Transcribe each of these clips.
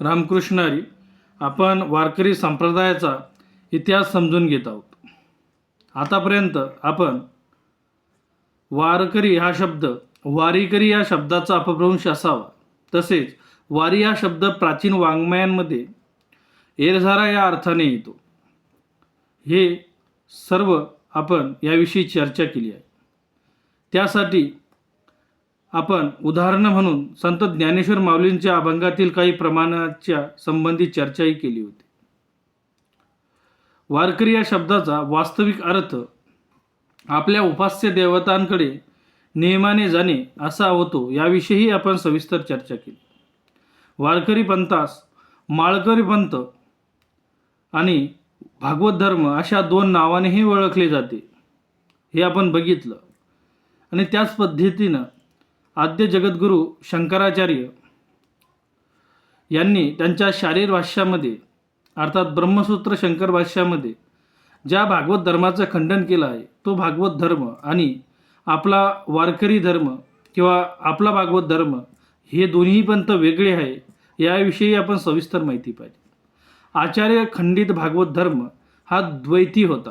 रामकृष्ण हरी. आपण वारकरी संप्रदायाचा इतिहास समजून घेत आहोत. आतापर्यंत आपण वारकरी हा शब्द वारीकरी या शब्दाचा अपभ्रंश असावा, तसेच वारी हा शब्द प्राचीन वाङ्मयांमध्ये एरझारा या अर्थाने येतो, हे सर्व आपण याविषयी चर्चा केली आहे. त्यासाठी आपण उदाहरणं म्हणून संत ज्ञानेश्वर माऊलींच्या अभंगातील काही प्रमाणाच्या संबंधित चर्चाही केली होती. वारकरी या शब्दाचा वास्तविक अर्थ आपल्या उपास्य देवतांकडे नियमाने जाणे असा होतो, याविषयीही आपण सविस्तर चर्चा केली. वारकरी पंथास माळकरी पंथ आणि भागवत धर्म अशा दोन नावानेही ओळखले जाते, हे आपण बघितलं. आणि त्याच पद्धतीनं आद्य जगद्गुरू शंकराचार्य यांनी त्यांच्या शारीर भाष्यामध्ये अर्थात ब्रह्मसूत्र शंकर भाष्यामध्ये ज्या भागवत धर्माचं खंडन केलं आहे, तो भागवत धर्म आणि आपला वारकरी धर्म किंवा आपला भागवत धर्म हे दोन्ही पंथ वेगळे आहे, याविषयी आपण सविस्तर माहिती पाहिजे. आचार्य खंडित भागवत धर्म हा द्वैती होता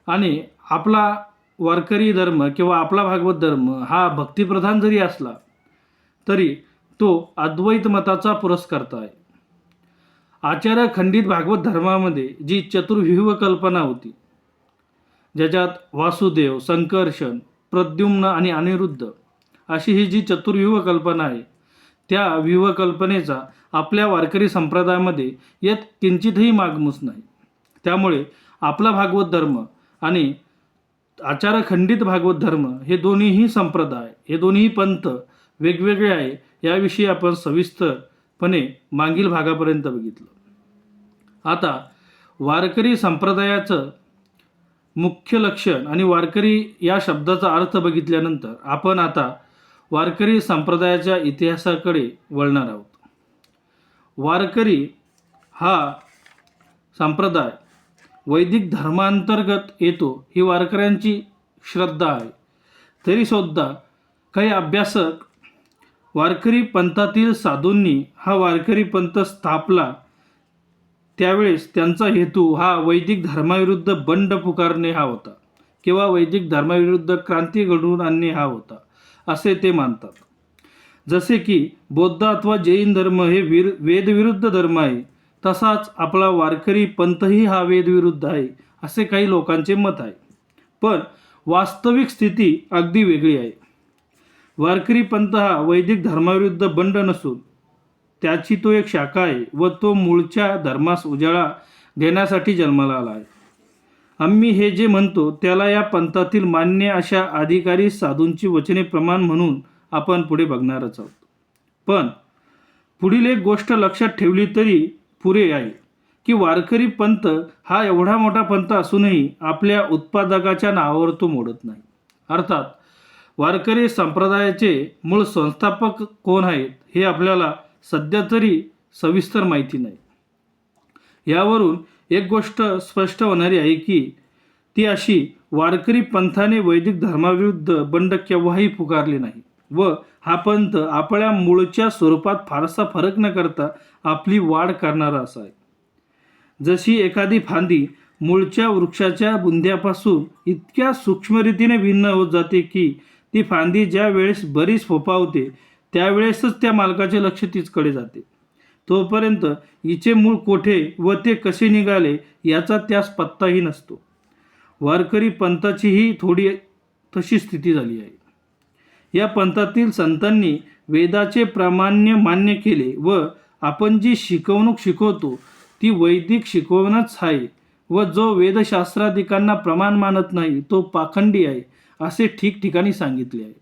आणि आपला वारकरी धर्म किंवा आपला भागवत धर्म हा भक्तिप्रधान जरी असला तरी तो अद्वैत मताचा पुरस्कर्ता आहे. आचार्य खंडित भागवत धर्मामध्ये जी चतुर्व्यूह कल्पना होती, ज्याच्यात वासुदेव, संकर्षण, प्रद्युम्न आणि अनिरुद्ध अशी ही जी चतुर्व्यूह कल्पना आहे, त्या व्यूह कल्पनेचा आपल्या वारकरी संप्रदायामध्ये यात किंचितही मागमूस नाही. त्यामुळे आपला भागवत धर्म आणि आचार्य खंडित भागवत धर्म हे दोन्हीही संप्रदाय, हे दोन्ही पंथ वेगवेगळे आहे, याविषयी आपण सविस्तरपणे मागील भागापर्यंत बघितलं. आता वारकरी संप्रदायाचं मुख्य लक्षण आणि वारकरी या शब्दाचा अर्थ बघितल्यानंतर आपण आता वारकरी संप्रदायाच्या इतिहासाकडे वळणार आहोत. वारकरी हा संप्रदाय वैदिक धर्मांतर्गत येतो, ही वारकऱ्यांची श्रद्धा आहे. तरीसुद्धा काही अभ्यासक वारकरी पंथातील साधूंनी हा वारकरी पंथ स्थापला त्यावेळेस त्यांचा हेतू हा वैदिक धर्माविरुद्ध बंड पुकारणे हा होता किंवा वैदिक धर्माविरुद्ध क्रांती घडवून आणणे हा होता, असे ते मानतात. जसे की बौद्ध अथवा जैन धर्म हे वेदविरुद्ध धर्म आहे, तसाच आपला वारकरी पंथही हा वेदविरुद्ध आहे, असे काही लोकांचे मत आहे. पण वास्तविक स्थिती अगदी वेगळी आहे. वारकरी पंथ हा वैदिक धर्माविरुद्ध बंड नसून त्याची तो एक शाखा आहे व तो मूळच्या धर्मास उजाळा देण्यासाठी जन्माला आला आहे. आम्ही हे जे म्हणतो त्याला या पंथातील मान्य अशा अधिकारी साधूंची वचने प्रमाण म्हणून आपण पुढे बघणारच आहोत. पण पुढील एक गोष्ट लक्षात ठेवली तरी पुरे आहे की वारकरी पंथ हा एवढा मोठा पंथ असूनही आपल्या उत्पादकाच्या नावावर तो मोडत नाही. अर्थात वारकरी संप्रदायाचे मूळ संस्थापक कोण आहेत हे आपल्याला सध्या तरी सविस्तर माहिती नाही. यावरून एक गोष्ट स्पष्ट होणारी आहे की ती अशी, वारकरी पंथाने वैदिक धर्माविरुद्ध बंड केव्हाही पुकारले नाही व हा पंथ आपल्या मूळच्या स्वरूपात फारसा फरक न करता आपली वाढ करणारा असा आहे. जशी एखादी फांदी मूळच्या वृक्षाच्या बुंध्यापासून इतक्या सूक्ष्मरीतीने भिन्न होत जाते की ती फांदी ज्या वेळेस बरीच फोफावते त्यावेळेसच त्या मालकाचे लक्ष तीचकडे जाते. तोपर्यंत हिचे मूळ कोठे व ते कसे निघाले याचा त्यास पत्ताही नसतो. वारकरी पंथाचीही थोडी तशी स्थिती झाली आहे. या पंथातील संतांनी वेदाचे प्रामाण्य मान्य केले व आपण जी शिकवणूक शिकवतो ती वैदिक शिकवणच आहे व जो वेदशास्त्राधिकांना प्रमाण मानत नाही तो पाखंडी आहे, असे ठिकठिकाणी सांगितले आहे.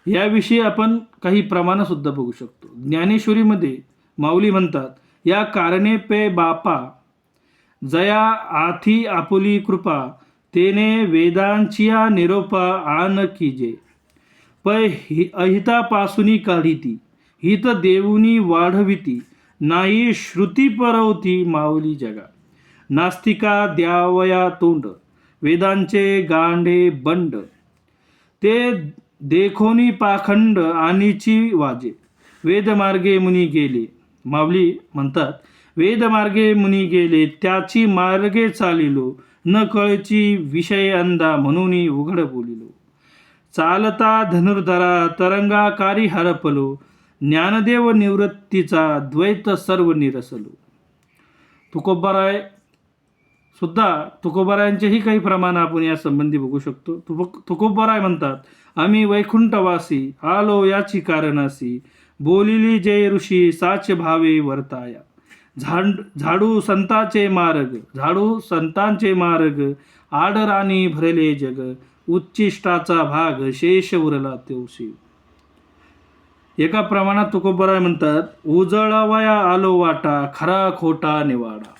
याविषयी आपण काही प्रमाणसुद्धा बघू शकतो. ज्ञानेश्वरीमध्ये माऊली म्हणतात, या कारणे पे बापा जया आथी आपुली कृपा तेने वेदांचिया निरोपा आन कीजे पै अहितापासुनी काढिती हित देऊनी वाढविती नाही श्रुती परवती माऊली जगा नास्तिका द्यावया तोंड वेदांचे गांडे बंड ते देखोनी पाखंड आनीची वाजे वेदमार्गे मुनी गेले माऊली म्हणतात, वेदमार्गे मुनी गेले त्याची मार्गे चालिलो, न कळची विषय अंदा म्हणून उघड बोलिलो. चालता धनुर्धरा तरंगाकारी हरपलो, ज्ञानदेव निवृत्तीचा द्वैत सर्व निरसलो. तुकोबाराय सुद्धा तुकोबारायांचेही काही प्रमाण आपण या संबंधी बघू शकतो. तुकोबाराय म्हणतात, आम्ही वैकुंठवासी आलो याची कारणासी, बोलिली जय ऋषी साच भावे वर्ताया. झाडू संतांचे मार्ग, आडराणी भरले जग, उच्चिष्टाचा भाग शेष उरला तेवशी. एका प्रमाणात तुकोबाराय म्हणतात, उजळवया आलो वाटा, खरा खोटा निवाडा.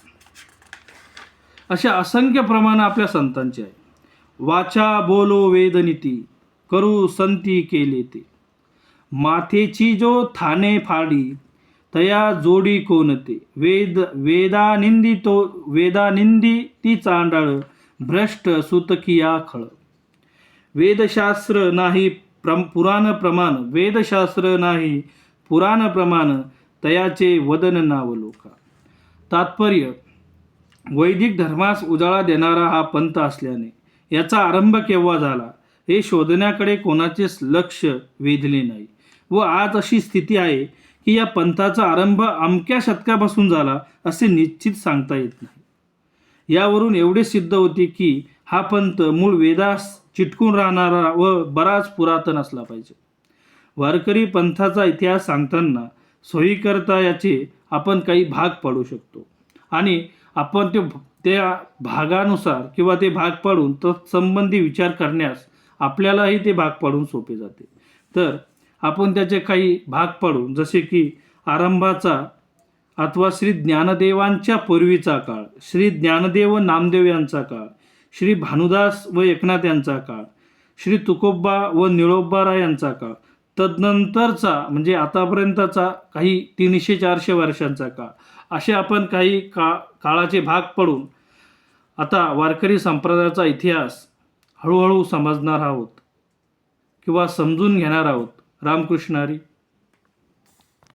अशा असंख्य प्रमाण आपल्या संतांचे आहे. वाचा बोलो वेदनीती, करू संती केले ते, माथेची जो थाने फाडी, तया जोडी कोणते. वेदानिंदी ती चांडाळ, भ्रष्ट सुतकिया खळ. वेदशास्त्र नाही पुराण प्रमाण, तयाचे वदन नाव लोका. तात्पर्य, वैदिक धर्मास उजाळा देणारा हा पंथ असल्याने याचा आरंभ केव्हा झाला हे शोधण्याकडे कोणाचेच लक्ष वेधले नाही. व आज अशी स्थिती आहे की या पंथाचा आरंभ अमक्या शतकापासून झाला असे निश्चित सांगता येत नाही. यावरून एवढे सिद्ध होते की हा पंथ मूळ वेदास चिटकून राहणारा व बराच पुरातन असला पाहिजे. वारकरी पंथाचा इतिहास सांगताना सोयीकरता याचे आपण काही भाग पाडू शकतो आणि आपण त्या भागानुसार किंवा ते भाग पाडून तत्संबंधी विचार करण्यास आपल्यालाही ते भाग पाडून सोपे जाते. तर आपण त्याचे काही भाग पाडून, जसे की आरंभाचा अथवा श्री ज्ञानदेवांच्या पूर्वीचा काळ, श्री ज्ञानदेव नामदेव यांचा काळ, श्री भानुदास व एकनाथ यांचा काळ, श्री तुकोबा व निळोबाराय यांचा काळ, तदनंतरचा म्हणजे आतापर्यंतचा काही 300-400 वर्षांचा काळ, असे आपण काही काळाचे भाग पडून आता वारकरी संप्रदायाचा इतिहास हळूहळू समजणार आहोत किंवा समजून घेणार आहोत. रामकृष्ण हरी.